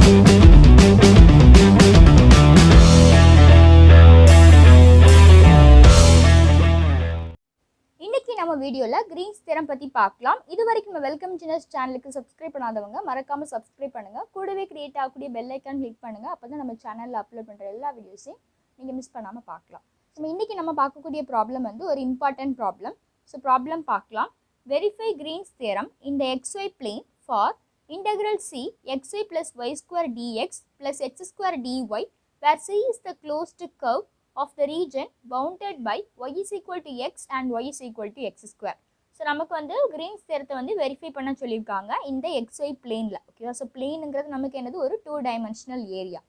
நம்ம வீடியோல Green's theorem பத்தி பார்க்கலாம். இதுவரைக்கும் வெல்கம் சின்னஸ் சேனலுக்கு சப்ஸ்கிரைப் பண்ணாதவங்க மறக்காம சப்ஸ்கிரைப் பண்ணுங்க. கூடவே கிரியேட் ஆகக்கூடிய பெல் ஐகான் கிளிக் பண்ணுங்க. அப்பதான் நம்ம சேனல்ல அப்லோட் பண்ற எல்லா வீடியோஸையும் நீங்க மிஸ் பண்ணாம பார்க்கலாம். ஸோ இன்னைக்கு நம்ம பார்க்கக்கூடிய ப்ராப்ளம் வந்து ஒரு இம்பார்ட்டன்ட் ப்ராப்ளம். ஸோ ப்ராப்ளம் பார்க்கலாம். Verify Green's theorem in the xy plane for integral c xy plus y square dx plus x square dy where c is the closed curve of the region bounded by y is equal to x and y is equal to x square. So நமக்கு வந்து Green's தியரத்தை வந்து verify பண்ண சொல்லியிருக்காங்க இந்த xy பிளேனில். ஓகேவா? So பிளேனுங்கிறது நமக்கு என்னது ஒரு 2 dimensional ஏரியா.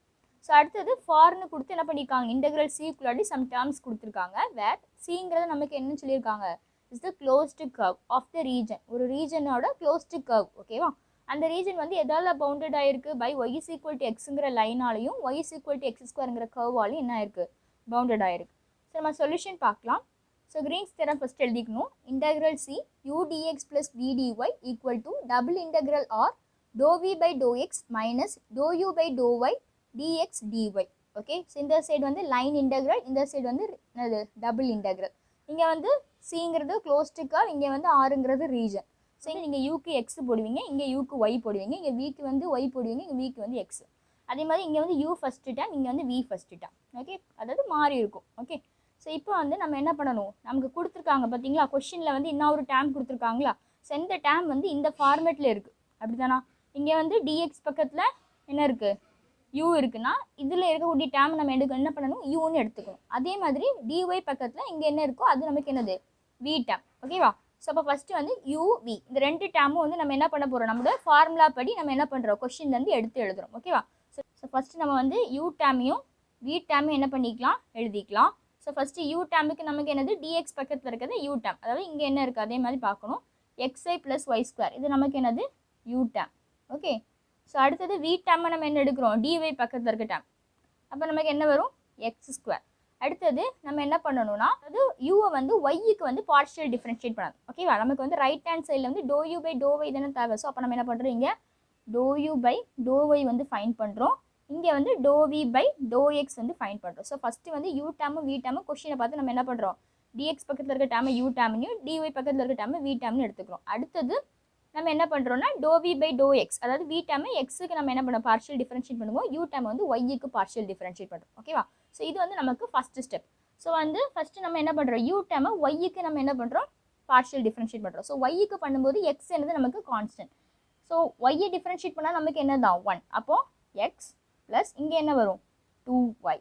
ஸோ அடுத்தது ஃபார்னு கொடுத்து என்ன பண்ணியிருக்காங்க, இன்டெக்ரல் சிக்குள்ளாடி சம் டேர்ம்ஸ் கொடுத்துருக்காங்க. வேர் சிங்கிறது நமக்கு என்னன்னு சொல்லியிருக்காங்க, is the closed curve of the region. ஒரு ரீஜனோட க்ளோஸ்டு கர்வ். ஓகேவா? அந்த ரீஜன் வந்து எதால பவுண்டட் ஆயிருக்கு, by y is equal to xங்கிற லைனாலையும் y is equal to x squareங்கிற கர்வாலையும் என்ன ஆயிருக்கு, பவுண்டட் ஆயிருக்கு. ஸோ நம்ம சொல்யூஷன் பார்க்கலாம். ஸோ கிரீன்ஸ் தியரம் ஃபர்ஸ்ட் எழுதிக்கணும். Integral C u dx plus v dy equal to double integral R doe v by to x minus doe u by doe y dx dy. Okay, so இந்த side வந்து line integral, இந்த side வந்து என்னது double integral. இங்கே வந்து சிங்கிறது closed curve, இங்கே வந்து ஆருங்கிறது region. So நீங்கள் யூக்கு எக்ஸ் போடுவீங்க, இங்கே யூக்கு ஒய் போடுவீங்க, இங்கே விக்கு வந்து ஒய் போடுவீங்க, இங்கே விக்கு வந்து எக்ஸ். அதே மாதிரி இங்கே வந்து யூ ஃபஸ்ட்டு டேம், இங்கே வந்து வி ஃபஸ்ட்டு டேம். ஓகே, அதாவது மாறி இருக்கும். ஓகே, ஸோ இப்போ வந்து நம்ம என்ன பண்ணணும், நமக்கு கொடுத்துருக்காங்க பார்த்தீங்களா, கொஷினில் வந்து இன்னும் ஒரு டேம் கொடுத்துருக்காங்களா. ஸோ இந்த டேம் வந்து இந்த ஃபார்மேட்டில் இருக்குது. அப்படி தானா? இங்கே வந்து டிஎக்ஸ் பக்கத்தில் என்ன இருக்குது, யூ இருக்குன்னா இதில் இருக்கக்கூடிய டேம் நம்ம என்ன பண்ணணும், யூன்னு எடுத்துக்கணும். அதே மாதிரி டிஒய் பக்கத்தில் இங்கே என்ன இருக்கோ அது நமக்கு என்னது, வி டேம். ஓகேவா? ஸோ அப்போ ஃபஸ்ட்டு வந்து யூவி இந்த ரெண்டு டேமும் வந்து நம்ம என்ன பண்ண போகிறோம், நம்மளோட ஃபார்முலா படி நம்ம என்ன பண்ணுறோம், கொஷின்லேருந்து எடுத்து எழுதுகிறோம். ஓகேவா? ஸோ ஃபஸ்ட்டு நம்ம வந்து யூ டேமையும் வி டேமையும் என்ன பண்ணிக்கலாம், எழுதிக்கலாம். ஸோ ஃபஸ்ட்டு யூ டேமுக்கு நமக்கு என்னது, டிஎக்ஸ் பக்கத்தில் இருக்கிறது யூ டேம், அதாவது இங்கே என்ன இருக்குது அதே மாதிரி பார்க்கணும். xy ப்ளஸ் ஒய் ஸ்கொயர் இது நமக்கு என்னது, யூ டேம். ஓகே, ஸோ அடுத்தது வி டேமை நம்ம என்ன எடுக்கிறோம், டிஒய் பக்கத்தில் இருக்க டேம், அப்போ நமக்கு என்ன வரும், எக்ஸ் ஸ்கொயர். அடுத்தது நம்ம என்ன பண்ணணும்னா, அது யூவை வந்து ஒய்க்கு வந்து பார்ஷியல் டிஃப்ரென்ஷியேட் பண்ணணும். ஓகேவா? நமக்கு வந்து ரைட் ஹேண்ட் சைடில் வந்து doe u by to y தானே தேவை. ஸோ அப்போ நம்ம என்ன பண்ணுறோம், இங்கே doe u by to y வந்து ஃபைன் பண்ணுறோம், இங்கே வந்து doe v by to x வந்து ஃபைன் பண்ணுறோம். ஸோ ஃபஸ்ட்டு வந்து யூ டேமு வி டேமு கொஷினை பார்த்து நம்ம என்ன பண்ணுறோம், டிஎக்ஸ் பக்கத்தில் இருக்க டேமை யூ டேம்னையும் டிஒய் பக்கத்தில் இருக்க டேமை வி டேம்னு எடுத்துக்கிறோம். அடுத்தது நம்ம என்ன பண்ணுறோம்னா doe v by to x, அதாவது வி டேமை எக்ஸுக்கு நம்ம என்ன பண்ணுறோம், பார்ஷியல் டிஃபரன்ஷியேட் பண்ணுவோம், யூ டேம் வந்து ஒய்க்கு பார்ஷியல் டிஃபரன்ஷியேட் பண்ணுறோம். ஓகேவா? ஸோ இது வந்து நமக்கு ஃபஸ்ட்டு ஸ்டெப். ஸோ வந்து ஃபஸ்ட்டு நம்ம என்ன பண்ணுறோம், யூ டேமை ஒய்க்கு நம்ம என்ன பண்ணுறோம், பார்ஷியல் டிஃபரன்ஷியேட் பண்ணுறோம். ஸோ ஒய்க்கு பண்ணும்போது எக்ஸ் என்னது நமக்கு கான்ஸ்டன்ட். ஸோ ஒய்யை டிஃபரன்ஷியேட் பண்ணால் நமக்கு என்ன தான் 1. அப்போது எக்ஸ் ப்ளஸ் இங்கே என்ன வரும் 2y.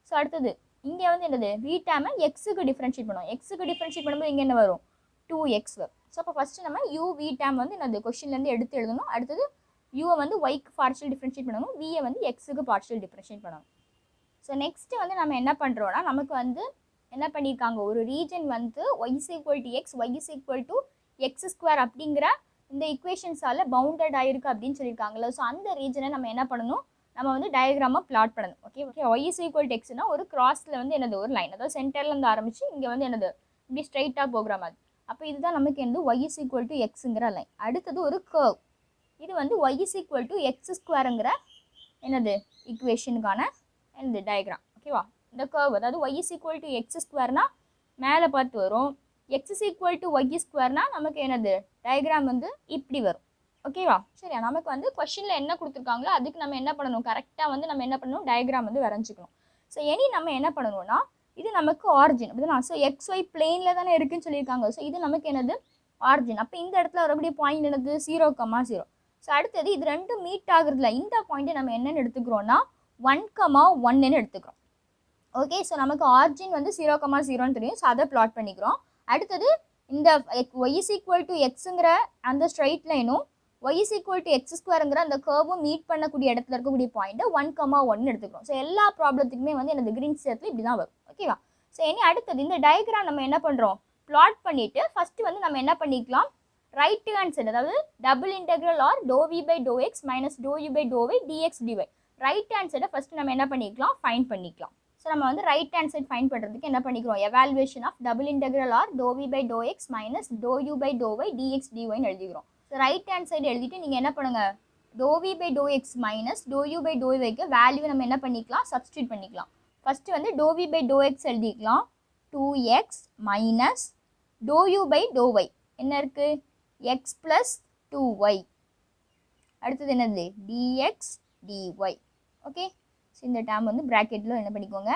ஸோ அடுத்தது இங்கே வந்து என்னது, வி டேமை எக்ஸுக்கு டிஃபரன்ஷியேட் பண்ணுவோம், எக்ஸுக்கு டிஃபரன்ஷியேட் பண்ணும்போது இங்கே என்ன வரும் 2x வரும். ஸோ அப்போ ஃபஸ்ட்டு நம்ம யூ வி டேம் வந்து என்னது கொஷின்லேருந்து எடுத்து எழுதணும். அடுத்தது யூவை வந்து ஒய்க்கு பார்ஷியல் டிஃபரன்ஷியேட் பண்ணணும், வியை வந்து எக்ஸுக்கு பார்ஷியல் டிஃபரன்ஷியேட் பண்ணணும். ஸோ நெக்ஸ்ட்டு வந்து நம்ம என்ன பண்ணுறோன்னா, நமக்கு வந்து என்ன பண்ணியிருக்காங்க, ஒரு ரீஜன் வந்து y is equal to x, y is equal to x square அப்படிங்கிற இந்த இக்குவேஷன்ஸால் பவுண்டட் ஆகிருக்கு அப்படின்னு சொல்லியிருக்காங்கல்ல. ஸோ அந்த ரீஜனை நம்ம என்ன பண்ணணும், நம்ம வந்து டயக்ராமாக பிளாட் பண்ணணும். Okay okay, y is equal to xனா ஒரு கிராஸில் வந்து என்னது ஒரு லைன், அதாவது சென்டர்லேருந்து ஆரம்பித்து இங்கே வந்து என்னது இப்படி ஸ்ட்ரைட்டாக போகிற மாதிரி. அப்போ இதுதான் நமக்கு என்னது y is equal to xங்கிற லைன். அடுத்தது ஒரு கர்வ், இது வந்து y is equal to x ஸ்கொயருங்கிற என்னது இக்குவேஷனுக்கான என்னது டயக்ராம். ஓகேவா? இந்த கர்வ் அதாவது y is equal to x ஸ்கொயர்னா மேலே பார்த்து வரும், x is equal to y ஸ்கொயர்னா நமக்கு என்னது டயக்ராம் வந்து இப்படி வரும். ஓகேவா? சரியா? நமக்கு வந்து கொஷினில் என்ன கொடுத்துருக்காங்களோ அதுக்கு நம்ம என்ன பண்ணணும், கரெக்டாக வந்து நம்ம என்ன பண்ணணும், டயக்ராம் வந்து வரைஞ்சிக்கணும். ஸோ இனி நம்ம என்ன பண்ணணும்னா, இது நமக்கு ஆரிஜின் அப்படிதான். ஸோ xy பிளேனில் தானே இருக்குன்னு சொல்லியிருக்காங்க. ஸோ இது நமக்கு என்னது ஆரிஜின். அப்போ இந்த இடத்துல வரக்கூடிய பாயிண்ட் என்னது 0,0. ஸோ அடுத்தது இது ரெண்டும் மீட் ஆகுறதுல இந்த பாயிண்ட்டை நம்ம என்னென்னு எடுத்துக்கிறோன்னா 1,1ன்னு எடுத்துக்கிறோம். ஓகே, ஸோ நமக்கு ஆரிஜின் வந்து 0,0ன்னு தெரியும். ஸோ அதை பிளாட் பண்ணிக்கிறோம். அடுத்தது இந்த y is equal to xங்கிற அந்த ஸ்ட்ரைட் லைனும் y is equal to x ஸ்கொயருங்கிற அந்த கர்வும் மீட் பண்ணக்கூடிய இடத்துல இருக்கக்கூடிய பாயிண்ட்டை 1,1ன்னு எடுத்துக்கிறோம். ஸோ எல்லா ப்ராப்ளத்துக்குமே வந்து எனது கிரீன்ஸ் தியரத்தில் இப்படி தான் வரும். ஓகேவா? ஸோ இனி அடுத்தது இந்த டயக்ராம் நம்ம என்ன பண்ணுறோம், பிளாட் பண்ணிவிட்டு ஃபஸ்ட்டு வந்து நம்ம என்ன பண்ணிக்கலாம், ரைட் ஹேண்ட் சைடு அதாவது double integral R to v by to x minus to u by to y dx dy right hand சைடை ஃபஸ்ட்டு நம்ம என்ன பண்ணிக்கலாம், ஃபைன் பண்ணிக்கலாம். ஸோ நம்ம வந்து ரைட் ஹேண்ட் சைட் ஃபைன் பண்ணுறதுக்கு என்ன பண்ணிக்கிறோம், evaluation of double integral R to v by to x minus to u by to y d x டிஒய்னு எழுதிக்கிறோம். ஸோ ரைட் ஹேண்ட் சைடு எழுதிட்டு நீங்கள் என்ன பண்ணுங்கள், dou v by dou x minus dou u by dou y க்கு value நம்ம என்ன பண்ணிக்கலாம், சப்ஸ்டியூட் பண்ணிக்கலாம். ஃபர்ஸ்ட் வந்து dou v by dou x எழுதிக்கலாம். 2x minus dou u by dou y என்ன இருக்கு, x plus 2y. அடுத்தது என்னது, dx dy. ஓகே, ஸோ இந்த டேர்ம் வந்து ப்ராக்கெட்டில் என்ன பண்ணிக்கோங்க,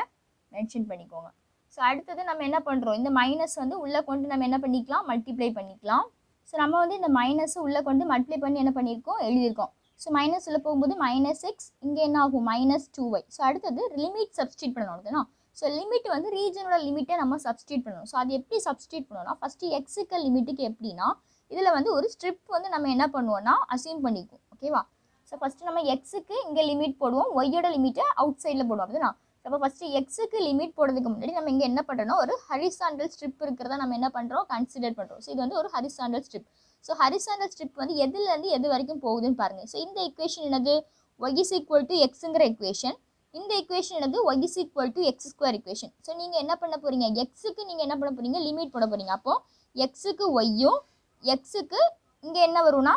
மென்ஷன் பண்ணிக்கோங்க. ஸோ அடுத்தது நம்ம என்ன பண்ணுறோம், இந்த மைனஸ் வந்து உள்ளே கொண்டு நம்ம என்ன பண்ணிக்கலாம், மல்டிப்ளை பண்ணிக்கலாம். ஸோ நம்ம வந்து இந்த மைனஸ் உள்ளே கொண்டு மல்டிப்ளை பண்ணி என்ன பண்ணியிருக்கோம், எழுதியிருக்கோம். ஸோ மைனஸ் உள்ளே போகும்போது -x, இங்கே என்ன ஆகும் -2y. ஸோ அடுத்தது லிமிட் சப்ஸ்டியூட் பண்ணணும் அப்படின்னா, ஸோ லிமிட் வந்து ரீஜனோட லிமிட்டை நம்ம சப்ஸ்டியூட் பண்ணணும். ஸோ அது எப்படி சப்ஸ்டியூட் பண்ணணும்னா, ஃபஸ்ட்டு எக்ஸுக்கு லிமிட்டுக்கு எப்படின்னா, இதில் வந்து ஒரு ஸ்ட்ரிப் வந்து நம்ம என்ன பண்ணுவோம்னா அசியூம் பண்ணிக்குவோம். ஓகேவா, ஸோ ஃபஸ்ட்டு நம்ம எக்ஸுக்கு இங்கே லிமிட் போடுவோம், ஒய்யோட லிமிட்டை அவுட் சைடில் போடுவோம் அப்படின்னா. அப்போ ஃபஸ்ட்டு எக்ஸுக்கு லிமிட் போடுறதுக்கு முன்னாடி நம்ம இங்கே என்ன பண்ணுறோம்னா ஒரு ஹரிசாண்டல் ஸ்ட்ரிப் இருக்கிறத நம்ம என்ன பண்ணுறோம், கன்சிடர் பண்ணுறோம். ஸோ இது வந்து ஒரு horizontal strip. So horizontal strip வந்து எதுலேருந்து எது வரைக்கும் போகுதுன்னு பாருங்கள். ஸோ இந்த ஈக்குவேஷன் என்னது, y is equal to xங்கிற ஈக்குவேஷன். இந்த ஈக்குவேஷன் என்னது, y is equal to x square equation. So நீங்கள் என்ன பண்ண போகிறீங்க, எக்ஸுக்கு நீங்கள் என்ன பண்ண போகிறீங்க, லிமிட் போட போகிறீங்க. அப்போது எக்ஸுக்கு ஒய்யும், எக்ஸுக்கு இங்கே என்ன வரும்னா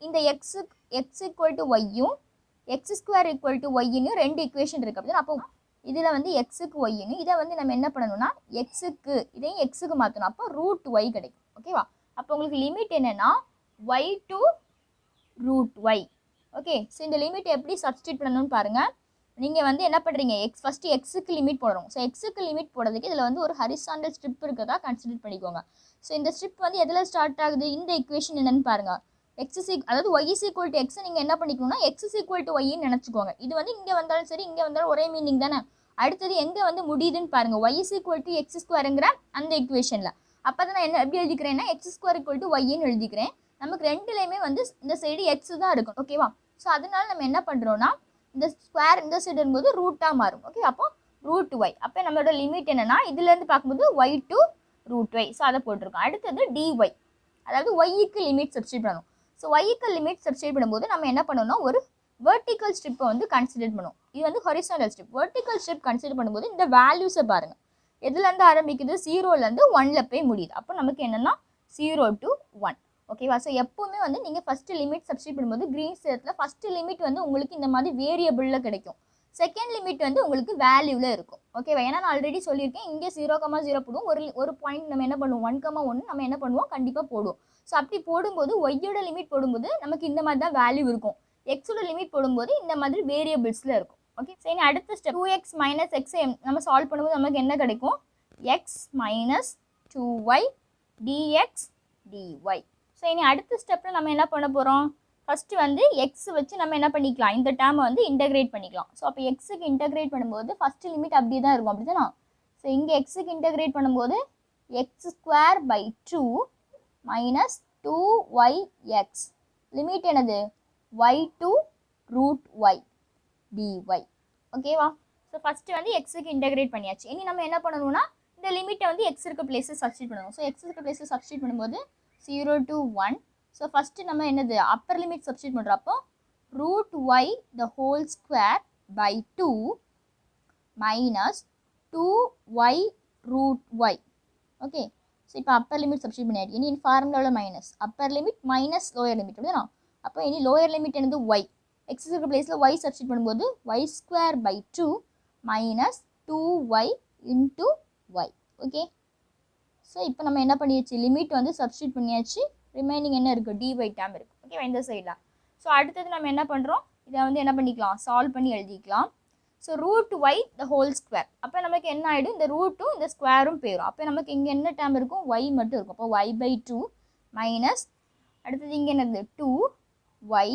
இந்த எக்ஸ் ஈக்குவல் டு ஒய்யும் எக்ஸ் ஸ்கொயர் ஈக்குவல் டு ஒய்ன்னு ரெண்டு ஈக்குவேஷன் இருக்குது அப்படின்னா. அப்போ இதில் வந்து எக்ஸுக்கு ஒய்ன்னு இதை வந்து நம்ம என்ன பண்ணணும்னா எக்ஸுக்கு இதையும் எக்ஸுக்கு மாற்றணும். அப்போ ரூட் ஒய் கிடைக்கும். ஓகேவா, அப்போ உங்களுக்கு லிமிட் என்னென்னா y to root y. Okay, so இந்த லிமிட் எப்படி சப்ஸ்டியூட் பண்ணணும்னு பாருங்கள். நீங்கள் வந்து என்ன பண்ணுறீங்க, ஃபஸ்ட்டு எக்ஸுக்கு லிமிட் போடணும். ஸோ எக்ஸுக்கு லிமிட் போடுறதுக்கு இதில் வந்து ஒரு ஹரிசாண்டல் ஸ்ட்ரிப் இருக்கிறதா கன்சிடர் பண்ணிக்கோங்க. ஸோ இந்த ஸ்ட்ரிப் வந்து எதில் ஸ்டார்ட் ஆகுது, இந்த ஈக்குவேஷன் என்னென்னு பாருங்கள். அதாவது y is equal to x நீங்கள் என்ன பண்ணிக்கணும்னா x is equal to y நினச்சிக்கோங்க. இது வந்து இங்கே வந்தாலும் சரி இங்கே வந்தாலும் ஒரே மீனிங் தானே. அடுத்தது எங்கே வந்து முடியுதுன்னு பாருங்கள், y is equal to x ஸ்கொயருங்கிற அந்த ஈக்குவேஷனில். அப்போ தான் நான் என்ன எப்படி எழுதிக்கிறேன்னா x square equal to y எழுதிக்கிறேன். நமக்கு ரெண்டுலேயுமே வந்து இந்த சைடு எக்ஸ் தான் இருக்கும். ஓகேவா, ஸோ அதனால நம்ம என்ன பண்ணுறோன்னா இந்த ஸ்கொயர் இந்த சைடு இருக்கும்போது ரூட்டாக மாறும். ஓகே, அப்போ ரூட் ஒய். அப்போ நம்மளோட லிமிட் என்னென்னா இதுலேருந்து பார்க்கும்போது y to root y. So அதை போட்டிருக்கோம். அடுத்தது dy, அதாவது ஒய்க்கு லிமிட் சப்ஸ்டியூட் பண்ணணும். ஸோ ஒய்க்கு லிமிட் சப்ஸ்டியூட் பண்ணும்போது நம்ம என்ன பண்ணணும்னா ஒரு வெர்டிக்கல் ஸ்ட்ரிப்பை வந்து கன்சிடர் பண்ணுவோம். இது வந்து horizontal strip. Vertical strip consider பண்ணும்போது இந்த வேல்யூஸை பாருங்கள், எதுலேருந்து ஆரம்பிக்குது, 0லேருந்து 1ல் போய் முடியுது. அப்போ நமக்கு என்னென்னா 0 to 1. ஓகேவா, ஸோ எப்போவுமே வந்து நீங்கள் ஃபஸ்ட்டு லிமிட் சப்ஸ்டியூட் பண்ணும்போது க்ரீன் சேரத்தில் ஃபஸ்ட்டு லிமிட் வந்து உங்களுக்கு இந்த மாதிரி வேரியபிளில் கிடைக்கும். செகண்ட் லிமிட் வந்து உங்களுக்கு வேல்யூவில் இருக்கும். ஓகேவா, ஏன்னா நான் ஆல்ரெடி சொல்லியிருக்கேன் இங்கே 0,0 போடுவோம். ஒரு பாயிண்ட் நம்ம என்ன பண்ணுவோம் 1,1 நம்ம என்ன பண்ணுவோம் கண்டிப்பாக போடுவோம். ஸோ அப்படி போடும்போது ஒய்யோட லிமிட் போடும்போது நமக்கு இந்த மாதிரி தான் வேல்யூ இருக்கும். எக்ஸோட லிமிட் போடும்போது இந்த மாதிரி வேரியபிள்ஸில் இருக்கும். ஓகே, சரி அடுத்த ஸ்டெப் 2x minus x நம்ம சால்வ் பண்ணும்போது நமக்கு என்ன கிடைக்கும், x minus 2y dx dy. So இனி அடுத்த ஸ்டெப்பில் நம்ம என்ன பண்ண போகிறோம், ஃபஸ்ட்டு வந்து எக்ஸ் வச்சு நம்ம என்ன பண்ணிக்கலாம், இந்த டேர்மை வந்து இன்டகிரேட் பண்ணிக்கலாம். ஸோ அப்போ எக்ஸுக்கு இன்டகிரேட் பண்ணும்போது ஃபஸ்ட்டு லிமிட் அப்படியே தான் இருக்கும். அப்படி தானே. ஸோ இங்கே எக்ஸுக்கு இன்டகிரேட் பண்ணும்போது x square by 2 minus 2yx. Limit என்னது, y to root y dy. ஓகேவா, ஸோ ஃபஸ்ட்டு வந்து எக்ஸுக்கு இன்டகிரேட் பண்ணியாச்சு. இனி நம்ம என்ன பண்ணணும்னா இந்த லிமிட்டை வந்து எக்ஸ் இருக்க பிளேஸஸ் சப்ஸ்டியூட் பண்ணணும். ஸோ எக்ஸ் இருக்க பிளேஸஸ் சப்ஸ்டியூட் பண்ணும்போது 0 to 1. ஸோ ஃபஸ்ட்டு நம்ம என்னது அப்பர் லிமிட் சப்ஸ்டியூட் பண்ணுறோம். அப்போ root y the whole square by 2 minus 2y root y. Okay, so இப்போ அப்பர் லிமிட் சப்ஸ்டியூட் பண்ணியாச்சு. இனி ஃபார்முலாவில் minus upper limit minus lower limit அப்படின்னா. அப்போ இனி லோயர் லிமிட் என்னது y. எக்ஸ் இருக்க பிளேஸில் y சப்ஸ்டியூட் பண்ணும்போது y square by 2 minus 2y into y. Okay, so இப்போ நம்ம என்ன பண்ணியாச்சு, லிமிட் வந்து சப்ஸ்டியூட் பண்ணியாச்சு. ரிமைனிங் என்ன இருக்குது, dy டேம் இருக்குது. ஓகேவா, இந்த சைடில். ஸோ அடுத்தது நம்ம என்ன பண்ணுறோம், இதை வந்து என்ன பண்ணிக்கலாம், சால்வ் பண்ணி எழுதிக்கலாம். So root y the whole square. அப்போ நமக்கு என்ன ஆகிடும், இந்த ரூட்டும் இந்த ஸ்கொயரும் போயிடும். அப்போ நமக்கு இங்கே என்ன டேம் இருக்கும், ஒய் மட்டும் இருக்கும். அப்போ y பை 2 மைனஸ் அடுத்தது இங்கே என்னது 2y.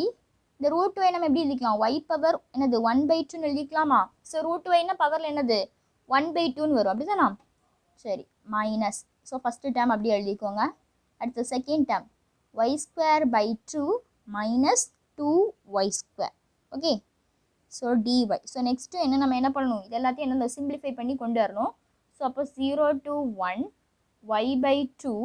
இந்த ரூட் ஒய் நம்ம எப்படி எழுதிக்கலாம், y பவர் என்னது 1/2ன்னு எழுதிக்கலாமா. ஸோ ரூட் ஒய்னா பவரில் என்னது 1/2ன்னு வரும். அப்படி தானா. சரி, மைனஸ். ஸோ ஃபஸ்ட்டு டேம் அப்படி எழுதிக்கோங்க. அடுத்து second term y square by 2 minus 2y square. Okay, so dy. So next என்ன நம்ம என்ன பண்ணணும், இது எல்லாத்தையும் என்ன சிம்பிளிஃபை பண்ணி கொண்டு வரணும். ஸோ அப்போ 0 to 1 y by 2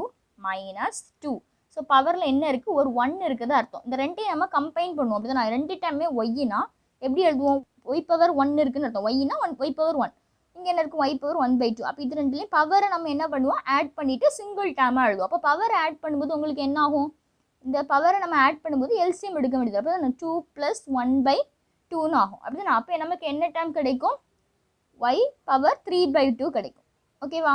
minus 2. So பவரில் என்ன இருக்குது, ஒரு 1 இருக்குது அர்த்தம். இந்த ரெண்டையும் நம்ம கம்பைன் பண்ணுவோம். அப்படி தான் நான் ரெண்டு டைமே ஒய்னா எப்படி எழுதுவோம், y பவர் 1 இருக்குன்னு அர்த்தம். ஒய்னா y பவர் 1. இங்கே என்ன இருக்கும், y பவர் 1/2. அப்போ இது ரெண்டுலேயும் பவரை நம்ம என்ன பண்ணுவோம், ஆட் பண்ணிவிட்டு சிங்கிள் டேமாக எழுதுவோம். அப்போ பவர் ஆட் பண்ணும்போது உங்களுக்கு என்ன ஆகும், இந்த பவரை நம்ம ஆட் பண்ணும்போது எல்சிஎம் எடுக்க வேண்டியது. அப்போ 2 + 1/2ன்னு ஆகும். அப்படிதான். அப்போ நமக்கு என்ன டேர்ம் கிடைக்கும்? y பவர் 3/2 கிடைக்கும். ஓகேவா?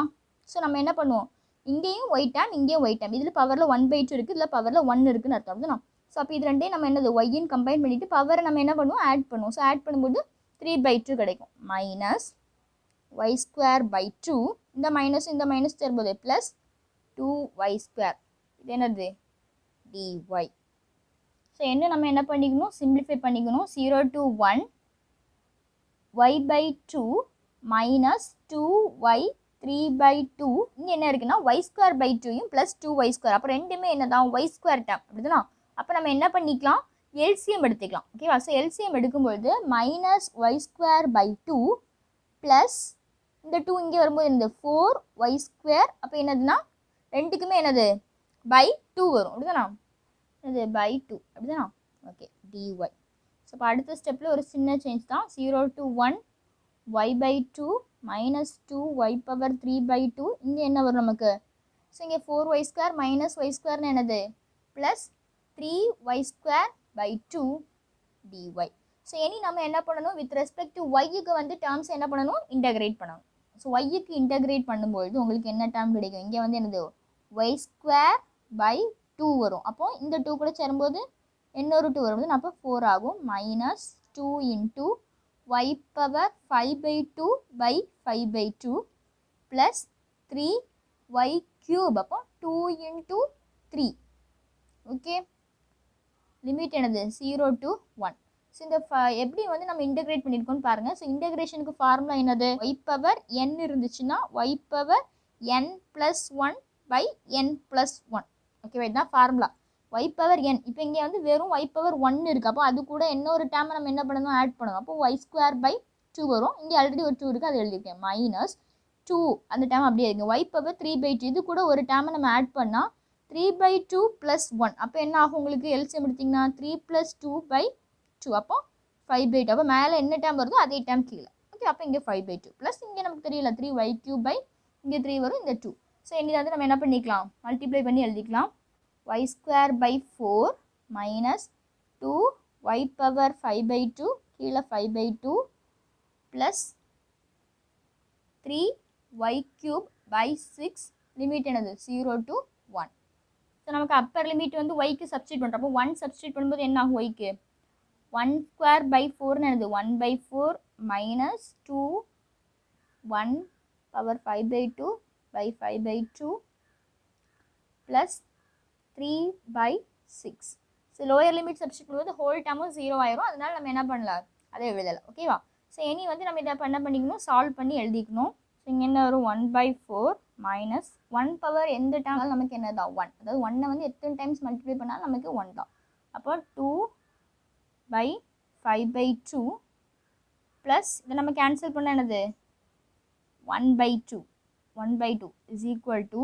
ஸோ நம்ம என்ன பண்ணுவோம், இங்கேயும் y டேர்ம் இங்கேயும் y டேர்ம், இதில் பவரில் 1/2 இருக்குது, இதில் பவரில் 1 இருக்குன்னு அர்த்தம். அப்படிதான். ஸோ அப்போ இது ரெண்டையும் நம்ம என்னது ஒய்ன்னு கம்பைன் பண்ணிவிட்டு பவரை நம்ம என்ன பண்ணுவோம், ஆட் பண்ணுவோம். ஸோ ஆட் பண்ணும்போது 3/2 கிடைக்கும். மைனஸ் y²/2, இந்த மைனஸ் சேரும்போது ப்ளஸ் 2y², இது என்னது dy. ஸோ நம்ம என்ன பண்ணிக்கணும், சிம்பிளிஃபை பண்ணிக்கணும். 0 to 1 y/2 மைனஸ் 2y 3/2. இங்கே என்ன இருக்குன்னா y²/2 ப்ளஸ் 2y². அப்போ ரெண்டுமே என்னதான் y² டேர்ம். அப்படிதானா? அப்போ நம்ம என்ன பண்ணிக்கலாம், எல்சிஎம் எடுத்துக்கலாம். ஓகேவா? ஸோ எல்சிஎம் எடுக்கும்போது மைனஸ் y²/2 ப்ளஸ் இந்த 2 இங்கே வரும்போது இந்த 4y². அப்போ என்னதுன்னா ரெண்டுக்குமே என்னது /2 வரும். அப்படிதானா? இது /2. அப்படிதானா? Okay, dy. ஸோ இப்போ அடுத்த ஸ்டெப்பில் ஒரு சின்ன சேஞ்ச் தான். 0 to 1 y/2 மைனஸ் 2y/3/2. இங்கே என்ன வரும் நமக்கு? ஸோ இங்கே 4y² மைனஸ் y²ன்னு என்னது ப்ளஸ் 3y²/2 dy. ஸோ இனி நம்ம என்ன பண்ணணும், வித் ரெஸ்பெக்ட் டு ஒய்க்கு வந்து டேர்ம்ஸ் என்ன பண்ணணும், இன்டகிரேட் பண்ணணும். ஸோ ஒய்க்கு இன்டகிரேட் பண்ணும்போது உங்களுக்கு என்ன டேர்ம் கிடைக்கும், இங்கே வந்து என்னது y²/2 வரும். அப்போ இந்த 2 கூட சேரும்போது இன்னொரு 2 வரும்போது அப்போ 4 ஆகும். Minus 2 into y/5/2 plus 3y³ அப்போ 2 இன்ட்டு 3. ஓகே, லிமிட் என்னது 0 to 1. ஸோ இந்த எப்படி வந்து நம்ம இன்டகிரேட் பண்ணியிருக்கோம்னு பாருங்கள். ஸோ இன்டகிரேஷனுக்கு ஃபார்முலா என்னது, y/n இருந்துச்சுன்னா y/n + 1/n+1. ஓகேவா? இதுதான் ஃபார்முலா y/n. இப்போ இங்கே வந்து வெறும் y/1 இருக்குது. அப்போ அது கூட இன்னொரு டேர்மை நம்ம என்ன பண்ணணும், ஆட் பண்ணணும். அப்போ y²/2 வரும். இங்கே ஆல்ரெடி ஒரு 2 இருக்குது, அது எழுதியிருக்கேன். மைனஸ் 2 அந்த டேர்ம் அப்படியே இருக்குது. y/3/2 இது கூட ஒரு டேர்மை நம்ம ஆட் பண்ணால் 3/2 + 1. அப்போ என்ன ஆகும், உங்களுக்கு எல்சிஎம் எடுத்திங்கன்னா 3 + 2/2. அப்போ 5/2. அப்போ மேலே என்ன டேர்ம் வருதோ அதே டேர்ம் கீழே. ஓகே, அப்போ இங்கே 5/2 ப்ளஸ் இங்கே நமக்கு தெரியல 3y³ இங்கே 3 வரும், இந்த 2. ஸோ இனி வந்து நம்ம என்ன பண்ணிக்கலாம், மல்டிப்ளை பண்ணி எழுதிக்கலாம். y²/4 மைனஸ் 2y/5/2 கீழே 5/2 ப்ளஸ் 3y³/6. லிமிட் என்னது 0 to 1. ஸோ நமக்கு அப்பர் லிமிட் வந்து ஒய்க்கு சப்ஸ்டியூட் பண்ணுறோம். அப்போ 1 சப்ஸ்டியூட் பண்ணும்போது என்ன ஆகும், ஒய்க்கு 1²/4 என்னது 1/4 minus 2 1/5/2 plus 3/6. So lower limit substitute பண்ணும்போது ஹோல் டேர்மும் 0 ஆயிரும். அதனால நம்ம என்ன பண்ணலாம், அதை எழுதலாம். ஓகேவா? ஸோ இனி வந்து நம்ம இதை என்ன பண்ணிக்கணும், சால்வ் பண்ணி எழுதிக்கணும். ஸோ இங்கே என்ன வரும், 1/4 மைனஸ் 1 பவர் எந்த டேர்ம் நமக்கு என்ன தான் 1. அதாவது 1 வந்து எத்தனை டைம்ஸ் மல்டிப்ளை பண்ணாலும் நமக்கு 1 தான். அப்போ 2/5/2 ப்ளஸ் இதை நம்ம கேன்சல் பண்ண என்னது 1/2 இஸ் ஈக்குவல் டு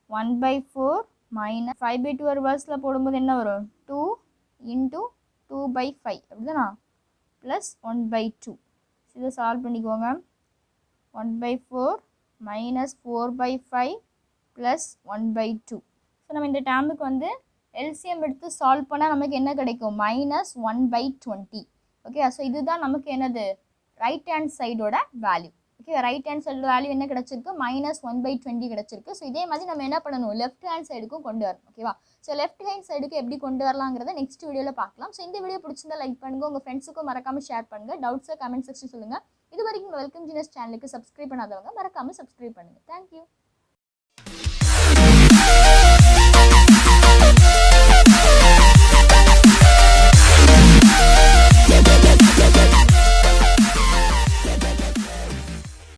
1/4 மைனஸ் 5/2 ரிவர்ஸில் போடும்போது என்ன வரும் 2 இன்ட்டு 2/5. அப்படிதானா? ப்ளஸ் 1/2. இதை சால்வ் பண்ணிக்கோங்க. 1/4 மைனஸ் 4/5 ப்ளஸ் 1/2. ஸோ நம்ம இந்த டேர்முக்கு வந்து எல்சிஎம் எடுத்து சால்வ் பண்ணால் நமக்கு என்ன கிடைக்கும், மைனஸ் 1/20. ஓகே, ஸோ இதுதான் நமக்கு என்னது ரைட் ஹேண்ட் சைடோட வேல்யூ. ஓகே, ரைட் ஹேண்ட் சைடோட வேல்யூ என்ன கிடச்சிருக்கு, மைனஸ் 1/20 கிடச்சிருக்கு. ஸோ இதே மாதிரி நம்ம என்ன பண்ணணும், லெஃப்ட் ஹேண்ட் சைடுக்கும் கொண்டு வரணும். ஓகேவா? ஸோ லெஃப்ட் ஹேண்ட் சைடுக்கு எப்படி கொண்டு வரலாங்கிறத நெக்ஸ்ட் வீடியோவில் பார்க்கலாம். ஸோ இந்த வீடியோ பிடிச்சிருந்தா லைக் பண்ணுங்கள், உங்கள் ஃப்ரெண்ட்ஸுக்கும் மறக்காமல் ஷேர் பண்ணுங்கள். டவுட்ஸை கமெண்ட் செக்ஷன் சொல்லுங்கள். இது வரைக்கும் வெல்கம் ஜீனஸ் சேனலுக்கு சப்ஸ்கிரைப் பண்ணாதவங்க மறக்காமல் சப்ஸ்கிரைப் பண்ணுங்கள். தேங்க்யூ.